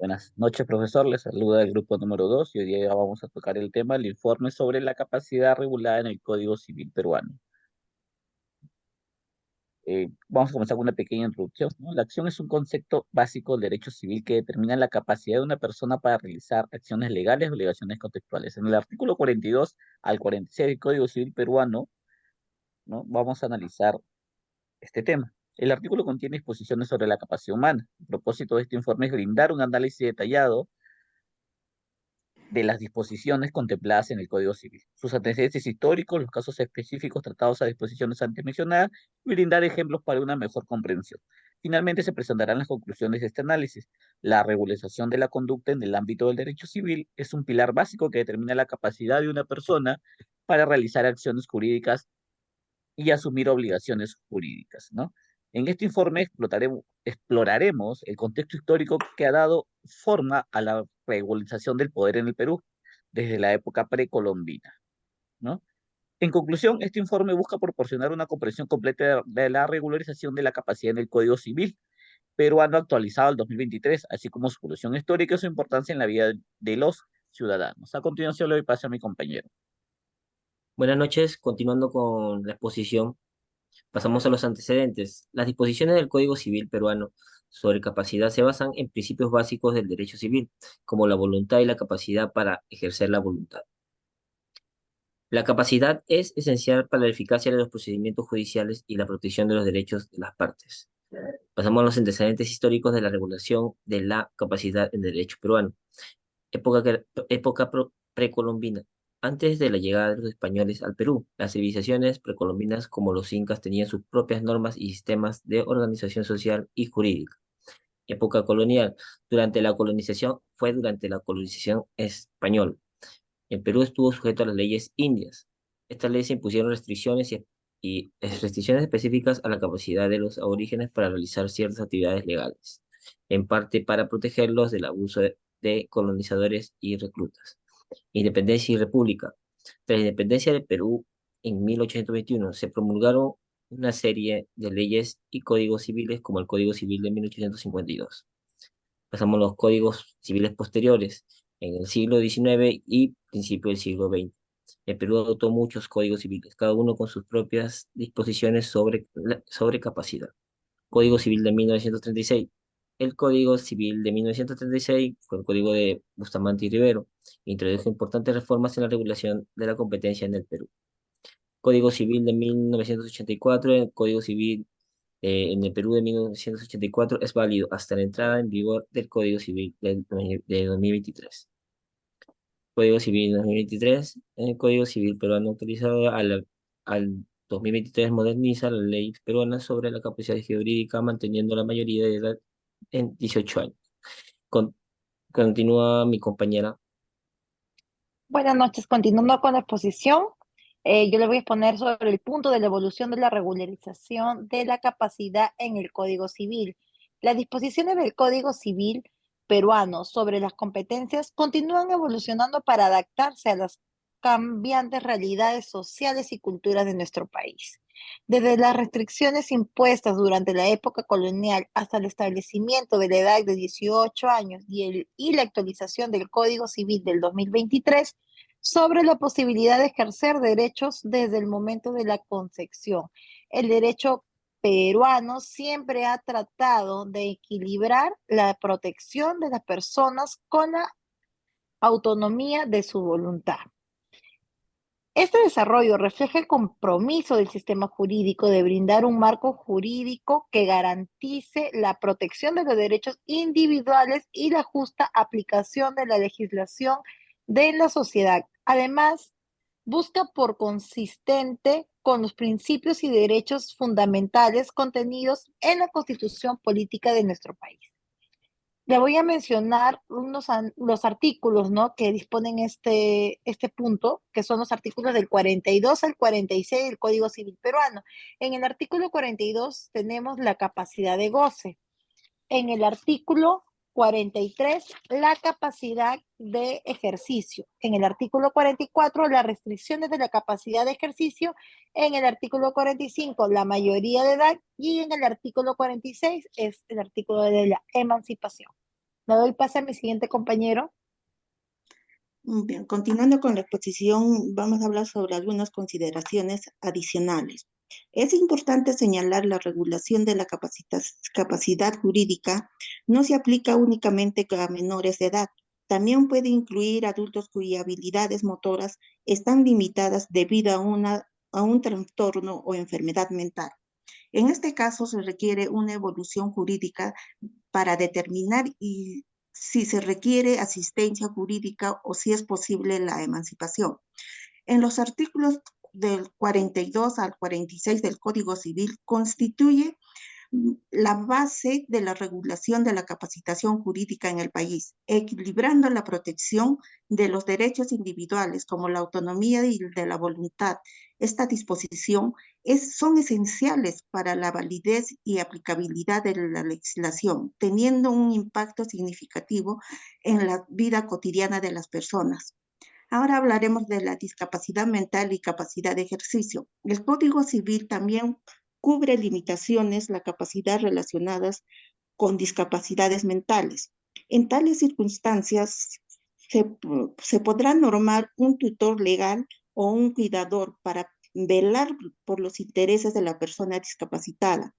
Buenas noches, profesor. Les saluda el grupo número 2 y hoy día vamos a tocar el tema, el informe sobre la capacidad regulada en el Código Civil peruano. Vamos a comenzar con una pequeña introducción, ¿no? La acción es un concepto básico del derecho civil que determina la capacidad de una persona para realizar acciones legales o obligaciones contextuales. En el artículo 42 al 46 del Código Civil peruano, ¿no? Vamos a analizar este tema. El artículo contiene disposiciones sobre la capacidad humana. El propósito de este informe es brindar un análisis detallado de las disposiciones contempladas en el Código Civil, sus antecedentes históricos, los casos específicos tratados a disposiciones antes mencionadas y brindar ejemplos para una mejor comprensión. Finalmente se presentarán las conclusiones de este análisis. La regularización de la conducta en el ámbito del derecho civil es un pilar básico que determina la capacidad de una persona para realizar acciones jurídicas y asumir obligaciones jurídicas, ¿no? En este informe exploraremos el contexto histórico que ha dado forma a la regularización del poder en el Perú desde la época precolombina, ¿no? En conclusión, este informe busca proporcionar una comprensión completa de la regularización de la capacidad en el Código Civil peruano actualizado al 2023, así como su evolución histórica y su importancia en la vida de los ciudadanos. A continuación le doy paso a mi compañero. Buenas noches, continuando con la exposición, pasamos a los antecedentes. Las disposiciones del Código Civil peruano sobre capacidad se basan en principios básicos del derecho civil, como la voluntad y la capacidad para ejercer la voluntad. La capacidad es esencial para la eficacia de los procedimientos judiciales y la protección de los derechos de las partes. Pasamos a los antecedentes históricos de la regulación de la capacidad en el derecho peruano. Precolombina. Antes de la llegada de los españoles al Perú, las civilizaciones precolombinas como los incas tenían sus propias normas y sistemas de organización social y jurídica. Época colonial. Durante la colonización española. El Perú estuvo sujeto a las leyes indias. Estas leyes impusieron y restricciones específicas a la capacidad de los aborígenes para realizar ciertas actividades legales, en parte para protegerlos del abuso de colonizadores y reclutas. Independencia y República. Tras la independencia del Perú en 1821, se promulgaron una serie de leyes y códigos civiles como el Código Civil de 1852. Pasamos a los códigos civiles posteriores, en el siglo XIX y principio del siglo XX. El Perú adoptó muchos códigos civiles, cada uno con sus propias disposiciones sobre capacidad. Código Civil de 1936. El Código Civil de 1936 fue el código de Bustamante y Rivero. Introdujo importantes reformas en la regulación de la competencia en el Perú. Código Civil de 1984. El Código Civil en el Perú de 1984 es válido hasta la entrada en vigor del Código Civil de 2023. Código Civil 2023. El Código Civil peruano autorizado al 2023 moderniza la ley peruana sobre la capacidad jurídica, manteniendo la mayoría de edad en 18 años. Con- Continúa mi compañera. Buenas noches, continuando con la exposición, yo le voy a exponer sobre el punto de la evolución de la regularización de la capacidad en el Código Civil. Las disposiciones del Código Civil peruano sobre las competencias continúan evolucionando para adaptarse a las cambiantes realidades sociales y culturas de nuestro país. Desde las restricciones impuestas durante la época colonial hasta el establecimiento de la edad de 18 años y la actualización del Código Civil del 2023, sobre la posibilidad de ejercer derechos desde el momento de la concepción. El derecho peruano siempre ha tratado de equilibrar la protección de las personas con la autonomía de su voluntad. Este desarrollo refleja el compromiso del sistema jurídico de brindar un marco jurídico que garantice la protección de los derechos individuales y la justa aplicación de la legislación de la sociedad. Además, busca por consistente con los principios y derechos fundamentales contenidos en la Constitución Política de nuestro país. Le voy a mencionar los artículos, ¿no?, que disponen este punto, que son los artículos del 42 al 46 del Código Civil peruano. En el artículo 42 tenemos la capacidad de goce. En el artículo 43, la capacidad de ejercicio. En el artículo 44, las restricciones de la capacidad de ejercicio. En el artículo 45, la mayoría de edad. Y en el artículo 46 es el artículo de la emancipación. Le doy pase a mi siguiente compañero. Bien, continuando con la exposición, vamos a hablar sobre algunas consideraciones adicionales. Es importante señalar la regulación de la capacidad jurídica no se aplica únicamente a menores de edad. También puede incluir adultos cuyas habilidades motoras están limitadas debido a un trastorno o enfermedad mental. En este caso, se requiere una evolución jurídica para determinar si se requiere asistencia jurídica o si es posible la emancipación. En los artículos del 42 al 46 del Código Civil constituye la base de la regulación de la capacitación jurídica en el país, equilibrando la protección de los derechos individuales como la autonomía y de la voluntad. Esta disposición son esenciales para la validez y aplicabilidad de la legislación, teniendo un impacto significativo en la vida cotidiana de las personas. Ahora hablaremos de la discapacidad mental y capacidad de ejercicio. El Código Civil también cubre limitaciones, la capacidad relacionadas con discapacidades mentales. En tales circunstancias, se podrá normar un tutor legal o un cuidador para velar por los intereses de la persona discapacitada.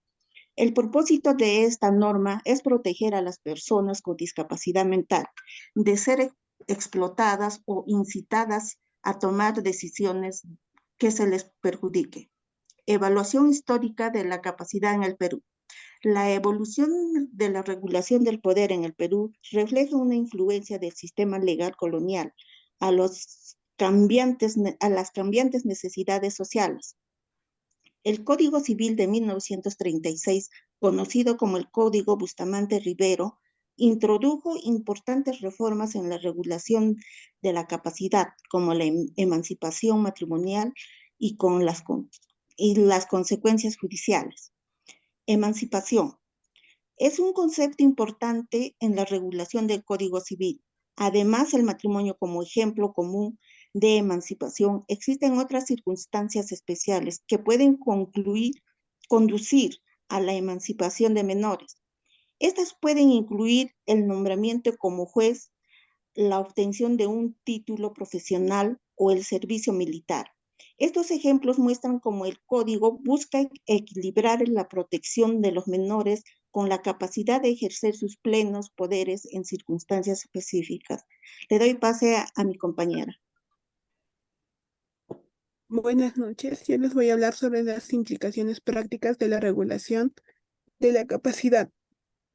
El propósito de esta norma es proteger a las personas con discapacidad mental de ser explotadas o incitadas a tomar decisiones que se les perjudique. Evaluación histórica de la capacidad en el Perú. La evolución de la regulación del poder en el Perú refleja una influencia del sistema legal colonial a las cambiantes necesidades sociales. El Código Civil de 1936, conocido como el Código Bustamante Rivero, introdujo importantes reformas en la regulación de la capacidad, como la emancipación matrimonial y las consecuencias judiciales. Emancipación. Es un concepto importante en la regulación del Código Civil. Además, el matrimonio como ejemplo común de emancipación, existen otras circunstancias especiales que pueden conducir a la emancipación de menores. Estas pueden incluir el nombramiento como juez, la obtención de un título profesional o el servicio militar. Estos ejemplos muestran cómo el código busca equilibrar la protección de los menores con la capacidad de ejercer sus plenos poderes en circunstancias específicas. Le doy pase a mi compañera. Buenas noches, yo les voy a hablar sobre las implicaciones prácticas de la regulación de la capacidad.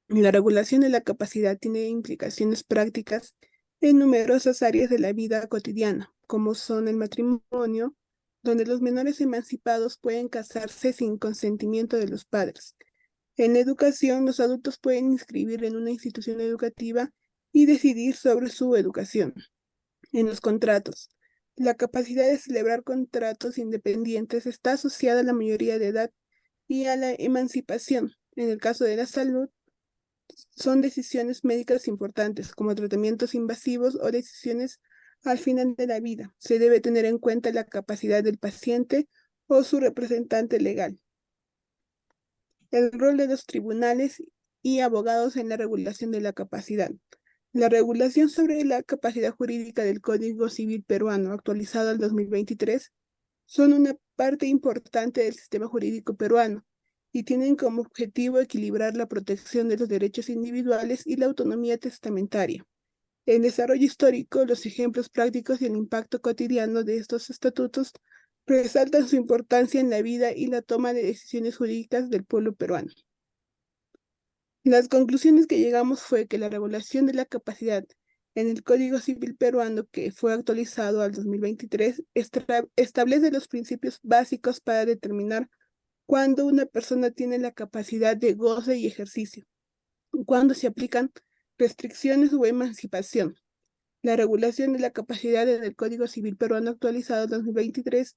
La regulación de la capacidad tiene implicaciones prácticas en numerosas áreas de la vida cotidiana, como son el matrimonio, donde los menores emancipados pueden casarse sin consentimiento de los padres. En la educación, los adultos pueden inscribir en una institución educativa y decidir sobre su educación. En los contratos, la capacidad de celebrar contratos independientes está asociada a la mayoría de edad y a la emancipación. En el caso de la salud, son decisiones médicas importantes, como tratamientos invasivos o decisiones al final de la vida. Se debe tener en cuenta la capacidad del paciente o su representante legal. El rol de los tribunales y abogados en la regulación de la capacidad. La regulación sobre la capacidad jurídica del Código Civil peruano, actualizado al 2023, son una parte importante del sistema jurídico peruano y tienen como objetivo equilibrar la protección de los derechos individuales y la autonomía testamentaria. En desarrollo histórico, los ejemplos prácticos y el impacto cotidiano de estos estatutos resaltan su importancia en la vida y la toma de decisiones jurídicas del pueblo peruano. Las conclusiones que llegamos fue que la regulación de la capacidad en el Código Civil peruano, que fue actualizado al 2023, establece los principios básicos para determinar cuándo una persona tiene la capacidad de goce y ejercicio, cuándo se aplican restricciones o emancipación. La regulación de la capacidad en el Código Civil peruano actualizado al 2023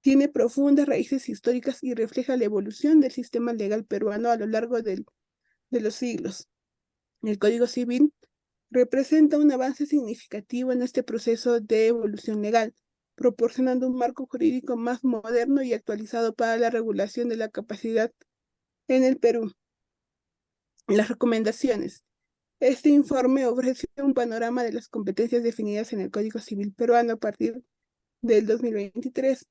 tiene profundas raíces históricas y refleja la evolución del sistema legal peruano a lo largo de los siglos. El Código Civil representa un avance significativo en este proceso de evolución legal, proporcionando un marco jurídico más moderno y actualizado para la regulación de la capacidad en el Perú. Las recomendaciones. Este informe ofrece un panorama de las competencias definidas en el Código Civil peruano a partir del 2023.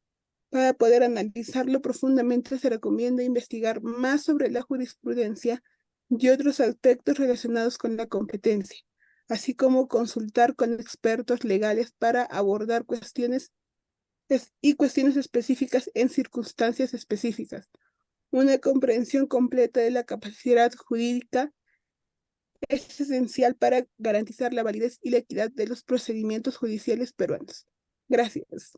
Para poder analizarlo profundamente, se recomienda investigar más sobre la jurisprudencia y otros aspectos relacionados con la competencia, así como consultar con expertos legales para abordar cuestiones específicas en circunstancias específicas. Una comprensión completa de la capacidad jurídica es esencial para garantizar la validez y la equidad de los procedimientos judiciales peruanos. Gracias.